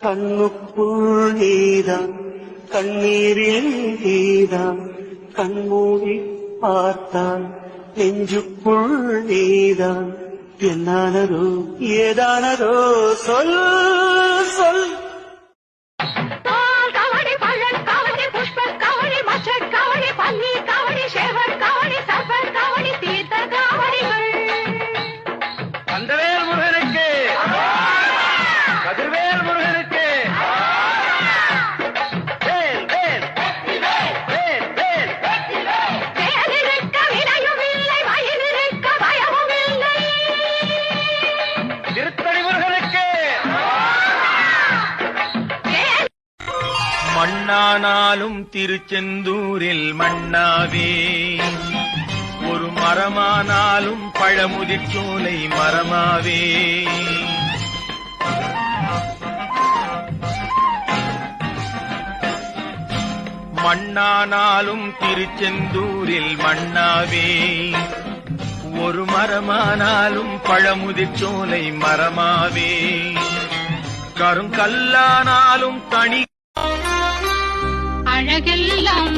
கண்ணுக்குள் நீதான் கண்ணீரில் நீதான் கண்மூடி பார்த்தான் நெஞ்சுக்குள் நீதான் என்னானதோ ஏதானதோ சொல் சொல். கந்தவேல் முருகனுக்கு, கதிர்வேல் முருகனுக்கு, வேல் வேல் வேல் வேல். திருத்தணி முருகனுக்கு. மண்ணானாலும் திருச்செந்தூரில் மண்ணாவே, ஒரு மரமானாலும் பழமுதிர்ச்சோலை மரமாவே. மண்ணானாலும் திருச்செந்தூரில் மண்ணாவே, ஒரு மரமானாலும் பழமுதிர்ச்சோலை மரமாவே. கருங்கல்லானாலும் தனி அழகெல்லாம்